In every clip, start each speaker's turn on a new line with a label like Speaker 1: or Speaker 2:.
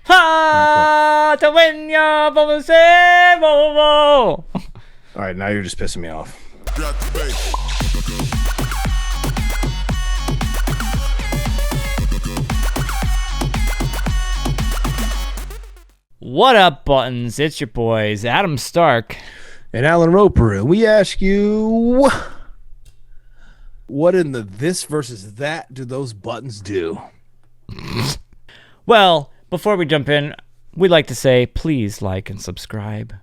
Speaker 1: Ha! To win your All
Speaker 2: right, now you're just pissing me off.
Speaker 1: What up, buttons? It's your boys, Adam Stark
Speaker 2: and Alan Roper. And we ask you, what in the this versus that do those buttons do?
Speaker 1: Well, before we jump in, we'd like to say, please like and subscribe.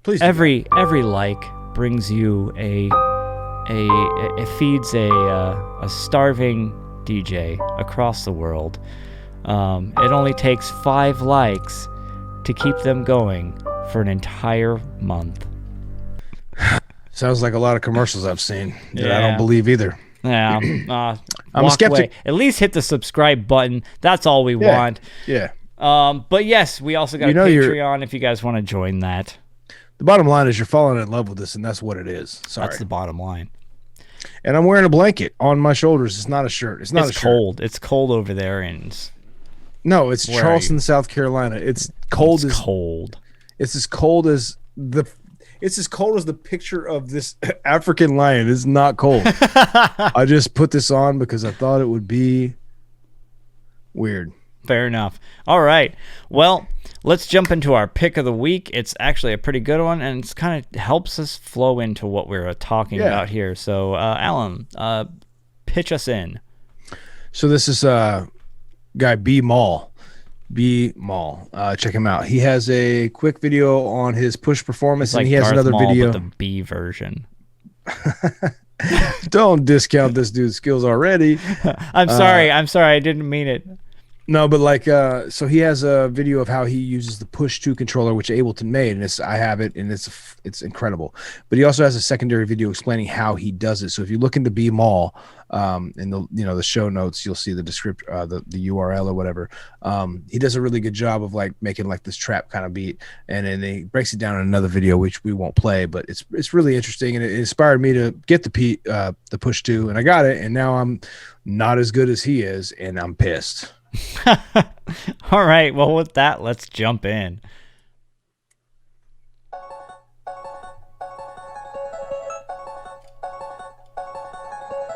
Speaker 2: Please.
Speaker 1: Every like brings you it feeds a starving DJ across the world. It only takes 5 likes to keep them going for an entire month.
Speaker 2: Sounds like a lot of commercials I've seen that I don't believe either.
Speaker 1: Yeah.
Speaker 2: I'm a skeptic.
Speaker 1: Away. At least hit the subscribe button. That's all we want.
Speaker 2: Yeah.
Speaker 1: But yes, we also got a Patreon if you guys want to join that.
Speaker 2: The bottom line is you're falling in love with this, and that's what it is. Sorry.
Speaker 1: That's the bottom line.
Speaker 2: And I'm wearing a blanket on my shoulders. It's not a shirt. It's
Speaker 1: cold. It's cold over there.
Speaker 2: No, it's Charleston, South Carolina. It's cold.
Speaker 1: It's cold.
Speaker 2: It's as cold as the picture of this African lion. It's not cold. I just put this on because I thought it would be weird.
Speaker 1: Fair enough. All right. Well, let's jump into our pick of the week. It's actually a pretty good one, and it's kind of helps us flow into what we're talking about here. So, Alan, pitch us in.
Speaker 2: So this is guy BMaul. BMaul. Check him out. He has a quick video on his push performance, and he has another video.
Speaker 1: The B version.
Speaker 2: Don't discount this dude's skills already.
Speaker 1: I'm sorry. I didn't mean it.
Speaker 2: No, but like, so he has a video of how he uses the Push 2 controller, which Ableton made, and I have it, and it's incredible. But he also has a secondary video explaining how he does it. So if you look into BMaul, in the show notes, you'll see the description, the URL or whatever. He does a really good job of like making like this trap kind of beat, and then he breaks it down in another video, which we won't play, but it's really interesting, and it inspired me to get the Push 2, and I got it, and now I'm not as good as he is, and I'm pissed.
Speaker 1: All right, well, with that, let's jump in.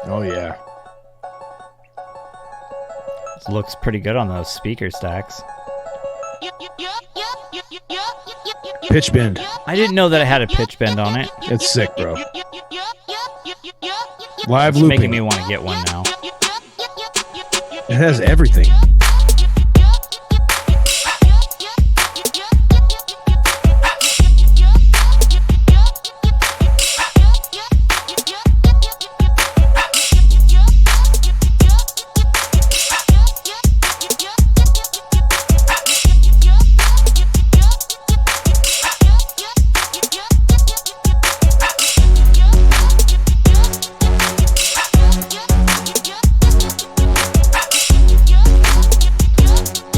Speaker 2: Oh yeah,
Speaker 1: this looks pretty good on those speaker stacks.
Speaker 2: Pitch bend.
Speaker 1: I didn't know that it had a pitch bend on it.
Speaker 2: It's sick, bro. Live
Speaker 1: it's
Speaker 2: looping.
Speaker 1: Making me want to get one now.
Speaker 2: It has everything.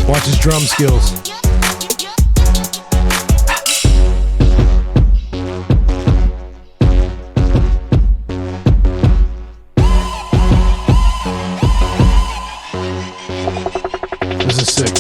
Speaker 2: Watch his drum skills. This is sick.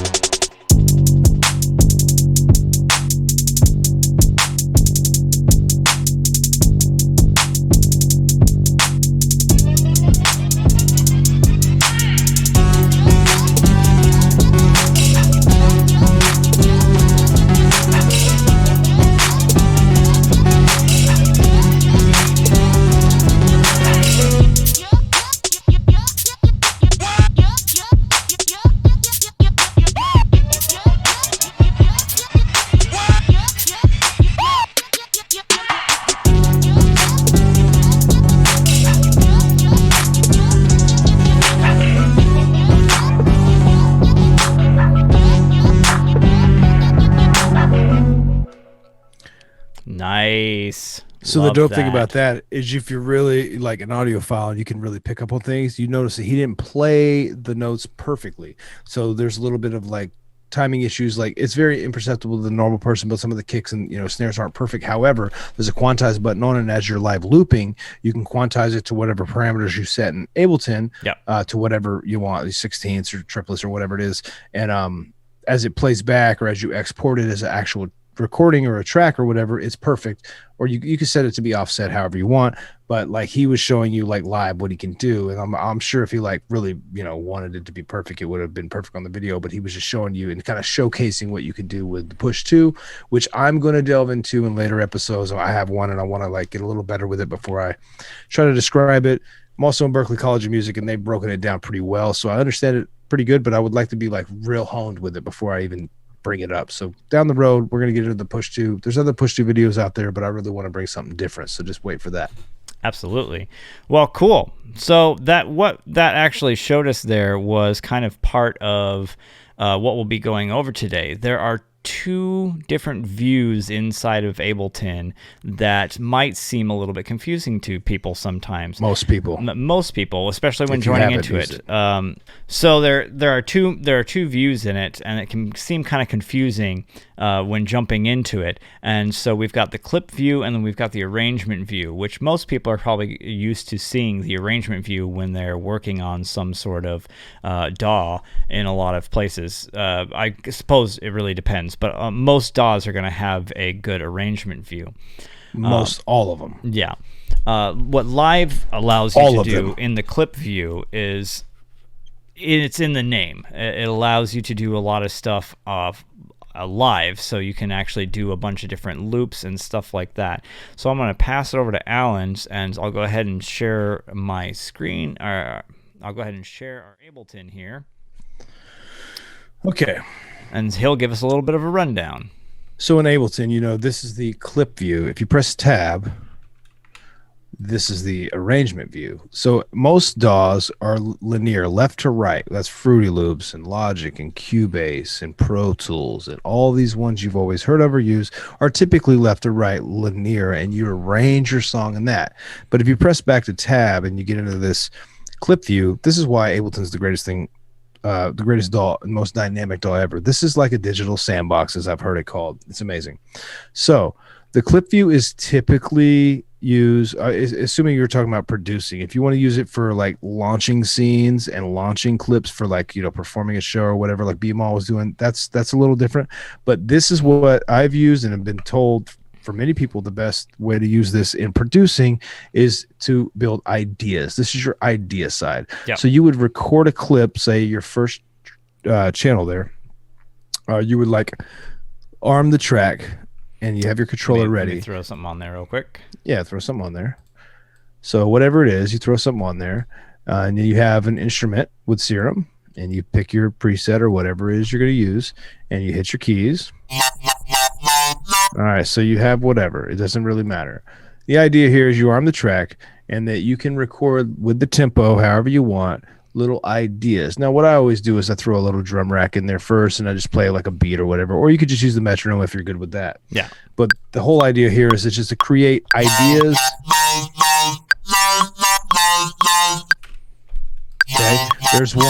Speaker 1: Nice.
Speaker 2: So the dope thing about that is if you're really like an audiophile and you can really pick up on things, you notice that he didn't play the notes perfectly. So there's a little bit of like timing issues. Like it's very imperceptible to the normal person, but some of the kicks and snares aren't perfect. However, there's a quantize button on it, and as you're live looping, you can quantize it to whatever parameters you set in Ableton, to whatever you want, these 16ths or triplets or whatever it is. And as it plays back or as you export it as an actual recording or a track or whatever, it's perfect. Or you can set it to be offset however you want. But like he was showing you like live what he can do, and I'm sure if he like really wanted it to be perfect, it would have been perfect on the video. But he was just showing you and kind of showcasing what you can do with the Push 2, which I'm going to delve into in later episodes. I have one, and I want to like get a little better with it before I try to describe it. I'm also in Berklee College of Music, and they've broken it down pretty well, so I understand it pretty good. But I would like to be like real honed with it before I even bring it up. So down the road, we're going to get into the Push 2. There's other Push 2 videos out there, but I really want to bring something different. So just wait for that.
Speaker 1: Absolutely. Well, cool. So what that actually showed us there was kind of part of what we'll be going over today. There are two different views inside of Ableton that might seem a little bit confusing to people sometimes.
Speaker 2: Most people,
Speaker 1: especially when joining into it. So there are two views in it, and it can seem kind of confusing when jumping into it. And so we've got the clip view, and then we've got the arrangement view, which most people are probably used to seeing the arrangement view when they're working on some sort of DAW in a lot of places. I suppose it really depends, but most DAWs are going to have a good arrangement view.
Speaker 2: All of them.
Speaker 1: Yeah. What Live allows you to do in the clip view is, it's in the name. It allows you to do a lot of stuff live, so you can actually do a bunch of different loops and stuff like that. So I'm going to pass it over to Alan, and I'll go ahead and share my screen. Or I'll go ahead and share our Ableton here.
Speaker 2: Okay.
Speaker 1: And he'll give us a little bit of a rundown.
Speaker 2: So in Ableton, this is the clip view. If you press tab, this is the arrangement view. So most DAWs are linear, left to right. That's Fruity Loops and Logic and Cubase and Pro Tools, and all these ones you've always heard of or used are typically left to right, linear, and you arrange your song in that. But if you press back to tab and you get into this clip view, this is why Ableton's the greatest thing, the greatest DAW, most dynamic DAW ever. This is like a digital sandbox, as I've heard it called. It's amazing. So the clip view is typically used, assuming you're talking about producing. If you want to use it for like launching scenes and launching clips for like performing a show or whatever, like BMaul was doing, that's a little different. But this is what I've used and have been told for many people the best way to use this in producing is to build ideas. This is your idea side. Yep. So you would record a clip, say your first channel there. You would like arm the track, and you have your controller ready.
Speaker 1: Let me throw something on there real quick.
Speaker 2: Yeah, throw something on there. So whatever it is, you throw something on there, and you have an instrument with Serum, and you pick your preset or whatever it is you're going to use, and you hit your keys. All right, so you have whatever. It doesn't really matter. The idea here is you arm the track, and that you can record with the tempo however you want, little ideas. Now, what I always do is I throw a little drum rack in there first, and I just play like a beat or whatever. Or you could just use the metronome if you're good with that.
Speaker 1: Yeah.
Speaker 2: But the whole idea here is it's just to create ideas. Okay, there's one.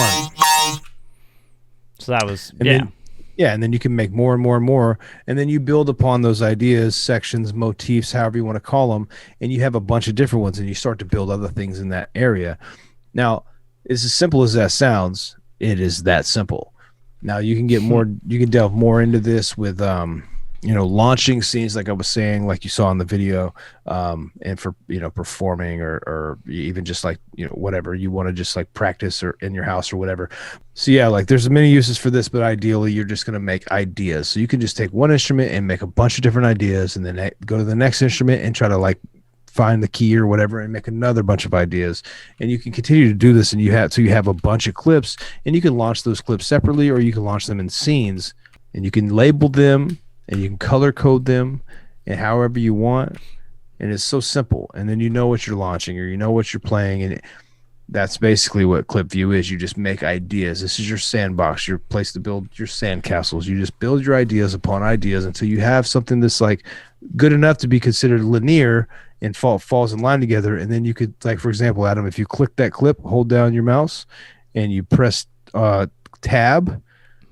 Speaker 1: So that was,
Speaker 2: and then you can make more and more and more, and then you build upon those ideas, sections, motifs, however you want to call them, and you have a bunch of different ones, and you start to build other things in that area. Now, it's as simple as that sounds. It is that simple. Now you can get more, you can delve more into this with launching scenes, like I was saying, like you saw in the video, and for performing or even just like whatever you want to just like practice or in your house or whatever. So yeah, like there's many uses for this, but ideally you're just going to make ideas. So you can just take one instrument and make a bunch of different ideas, and then go to the next instrument and try to like find the key or whatever and make another bunch of ideas. And you can continue to do this, and you have a bunch of clips, and you can launch those clips separately, or you can launch them in scenes, and you can label them, and you can color code them and however you want. And it's so simple. And then you know what you're launching, or you know what you're playing. And that's basically what clip view is. You just make ideas. This is your sandbox, your place to build your sandcastles. You just build your ideas upon ideas until you have something that's like good enough to be considered linear and falls in line together. And then you could, like, for example, Adam, if you click that clip, hold down your mouse and you press tab,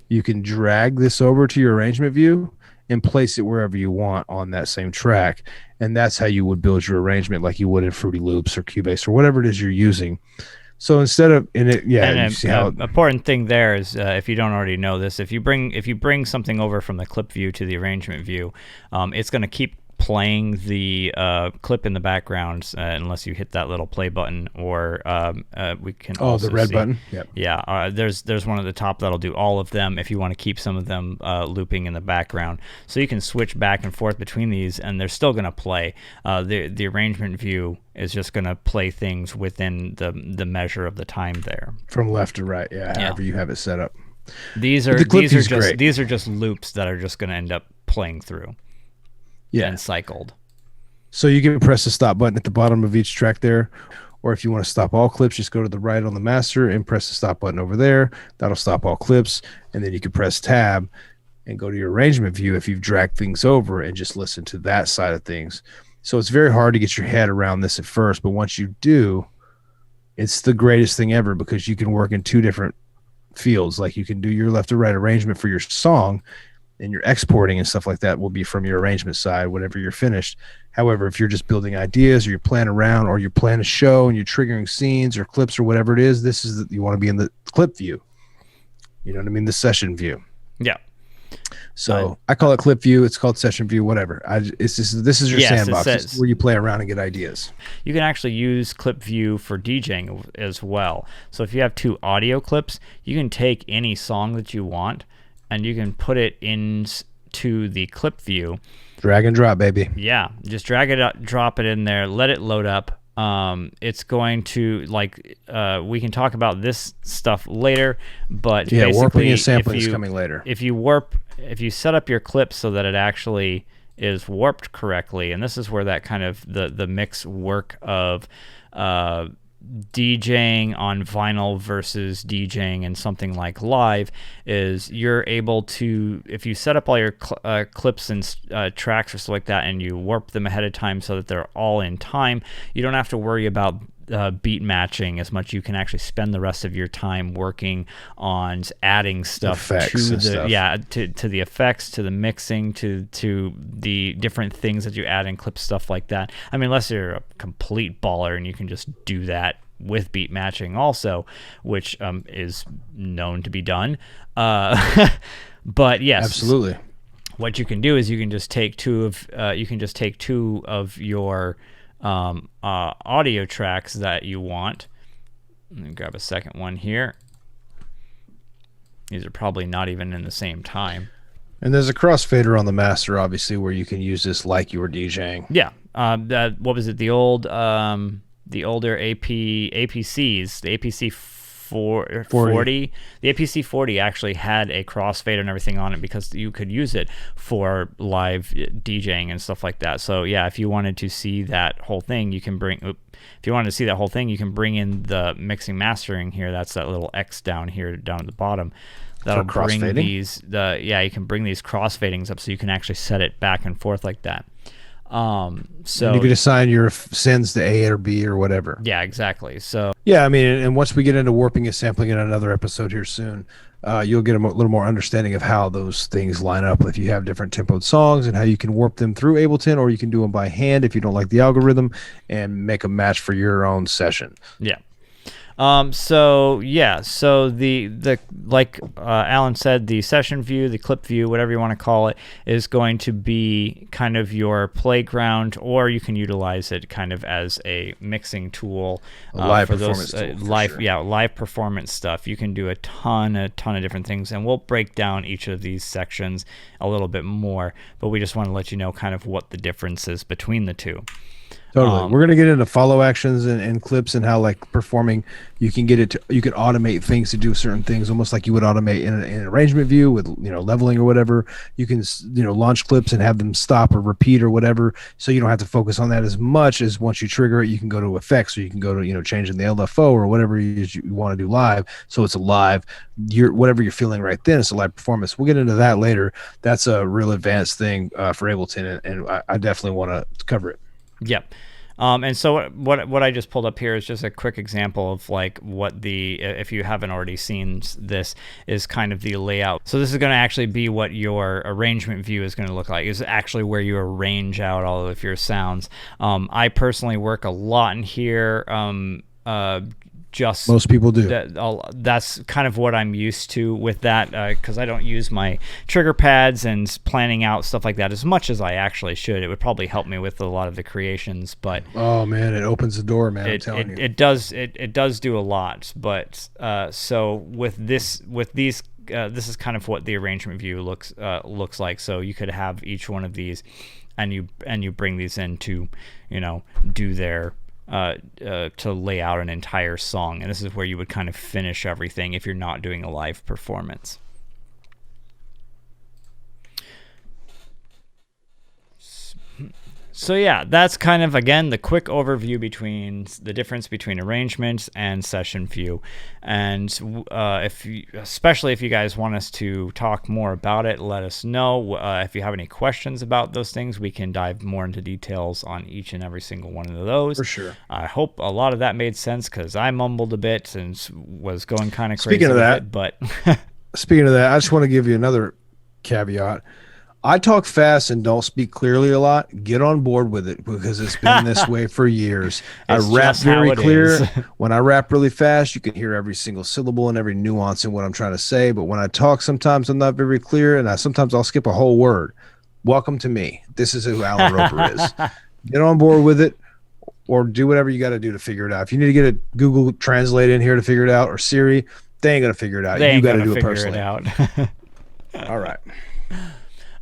Speaker 2: you can drag this over to your arrangement view and place it wherever you want on that same track. And that's how you would build your arrangement, like you would in Fruity Loops or Cubase or whatever it is you're using. So instead of in it, yeah,
Speaker 1: And
Speaker 2: you see how
Speaker 1: important thing there is, if you don't already know this, if you bring something over from the clip view to the arrangement view, it's going to keep playing the clip in the background unless you hit that little play button, or we can also
Speaker 2: the red
Speaker 1: see,
Speaker 2: button. Yep.
Speaker 1: Yeah, there's one at the top that'll do all of them if you want to keep some of them looping in the background. So you can switch back and forth between these, and they're still going to play. The arrangement view is just going to play things within the measure of the time there,
Speaker 2: from left to right. Yeah, however you have it set up.
Speaker 1: These are just loops that are just going to end up playing through.
Speaker 2: Yeah.
Speaker 1: And cycled.
Speaker 2: So you can press the stop button at the bottom of each track there, or if you want to stop all clips, just go to the right on the master and press the stop button over there. That'll stop all clips, and then you can press tab and go to your arrangement view if you've dragged things over and just listen to that side of things. So it's very hard to get your head around this at first, but once you do, it's the greatest thing ever, because you can work in two different fields. Like you can do your left to right arrangement for your song, and your exporting and stuff like that will be from your arrangement side whenever you're finished. However, if you're just building ideas, or you're playing around, or you're playing a show and you're triggering scenes or clips or whatever it is, this is you want to be in the clip view. You know what I mean? The session view.
Speaker 1: Yeah.
Speaker 2: So I call it clip view. It's called session view, whatever. This is your sandbox. This is where you play around and get ideas.
Speaker 1: You can actually use clip view for DJing as well. So if you have two audio clips, you can take any song that you want, and you can put it into the clip view.
Speaker 2: Drag and drop, baby.
Speaker 1: Yeah, just drag it up, drop it in there, let it load up. It's going to, we can talk about this stuff later, but
Speaker 2: yeah,
Speaker 1: basically,
Speaker 2: warping and sampling is coming later.
Speaker 1: If you set up your clip so that it actually is warped correctly, and this is where that kind of the mix work of DJing on vinyl versus DJing and something like live is, you're able to, if you set up all your clips and tracks or stuff like that, and you warp them ahead of time so that they're all in time, you don't have to worry about beat matching as much. You can actually spend the rest of your time working on adding stuff to the effects, to the mixing, to the different things that you add in clips, stuff like that. I mean, unless you're a complete baller and you can just do that with beat matching also, which is known to be done. But yes,
Speaker 2: absolutely.
Speaker 1: What you can do is you can just take two of your audio tracks that you want. Let me grab a second one here. These are probably not even in the same time.
Speaker 2: And there's a crossfader on the master, obviously, where you can use this like you were DJing.
Speaker 1: Yeah. What was it? The older APCs, the APC 40. The APC 40 actually had a crossfader and everything on it, because you could use it for live DJing and stuff like that. So yeah, if you wanted to see that whole thing, you can bring in the mixing mastering here. That's that little X down here, down at the bottom. That'll bring these. You can bring these crossfadings up, so you can actually set it back and forth like that. So
Speaker 2: and you could assign your sends to A or B or whatever.
Speaker 1: Yeah, exactly. So
Speaker 2: yeah, I mean, and once we get into warping and sampling in another episode here soon, you'll get a little more understanding of how those things line up. If you have different tempoed songs, and how you can warp them through Ableton, or you can do them by hand if you don't like the algorithm, and make a match for your own session.
Speaker 1: Yeah. So the like Alan said, the session view, the clip view, whatever you want to call it, is going to be kind of your playground, or you can utilize it kind of as a mixing tool,
Speaker 2: live
Speaker 1: for
Speaker 2: performance
Speaker 1: those
Speaker 2: tool,
Speaker 1: live performance stuff. You can do a ton of different things, and we'll break down each of these sections a little bit more, but we just want to let you know kind of what the difference is between the two.
Speaker 2: Totally. We're going to get into follow actions and clips, and how, like, performing, you can automate things to do certain things, almost like you would automate in an arrangement view with, leveling or whatever. You can, launch clips and have them stop or repeat or whatever. So you don't have to focus on that as much. As once you trigger it, you can go to effects, or you can go to, changing the LFO or whatever you want to do live. So it's a live, whatever you're feeling right then, it's a live performance. We'll get into that later. That's a real advanced thing for Ableton, and I definitely want to cover it.
Speaker 1: Yep. And so what I just pulled up here is just a quick example of, like, what if you haven't already seen this, is kind of the layout. So this is going to actually be what your arrangement view is going to look like. It's actually where you arrange out all of your sounds. I personally work a lot in here, just
Speaker 2: most people do.
Speaker 1: That's kind of what I'm used to with that, because I don't use my trigger pads and planning out stuff like that as much as I actually should. It would probably help me with a lot of the creations, but
Speaker 2: oh man, it opens the door, man. I'm telling you,
Speaker 1: it does do a lot. But so with these, this is kind of what the arrangement view looks like. So you could have each one of these, and you bring these in to, do their to lay out an entire song, and this is where you would kind of finish everything if you're not doing a live performance. So yeah, that's kind of, again, the quick overview between the difference between arrangement and session view. And especially if you guys want us to talk more about it, let us know. If you have any questions about those things, we can dive more into details on each and every single one of those.
Speaker 2: For sure.
Speaker 1: I hope a lot of that made sense, because I mumbled a bit and was going kind of crazy.
Speaker 2: Speaking of that,
Speaker 1: it, but
Speaker 2: speaking of that, I just want to give you another caveat. I talk fast and don't speak clearly a lot. Get on board with it, because it's been this way for years. I rap very clear. When I rap really fast, you can hear every single syllable and every nuance in what I'm trying to say. But when I talk, sometimes I'm not very clear, and sometimes I'll skip a whole word. Welcome to me. This is who Alan Roper is. Get on board with it, or do whatever you got to do to figure it out. If you need to get a Google Translate in here to figure it out, or Siri, they ain't going to figure it out. You got to do it personally. All right.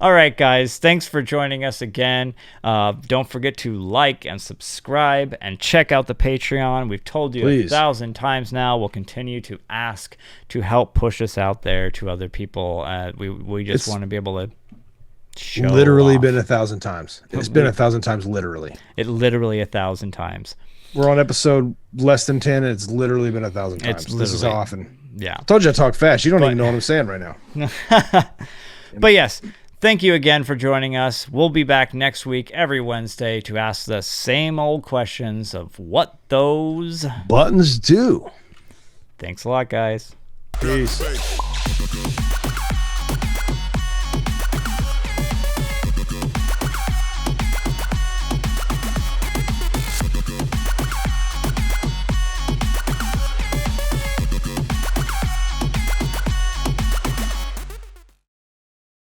Speaker 1: All right, guys, thanks for joining us again. Don't forget to like and subscribe and check out the Patreon. We've told you 1,000 times now. We'll continue to ask to help push us out there to other people. We just want to be able to show
Speaker 2: literally
Speaker 1: off.
Speaker 2: Been 1,000 times. It's been 1,000 times literally.
Speaker 1: It literally 1,000 times.
Speaker 2: We're on episode less than 10, and it's literally been 1,000 times. This is how often.
Speaker 1: Yeah.
Speaker 2: I told you I talk fast. You don't even know what I'm saying right now.
Speaker 1: But yes, thank you again for joining us. We'll be back next week, every Wednesday, to ask the same old questions of what those
Speaker 2: buttons do.
Speaker 1: Thanks a lot, guys.
Speaker 2: Peace.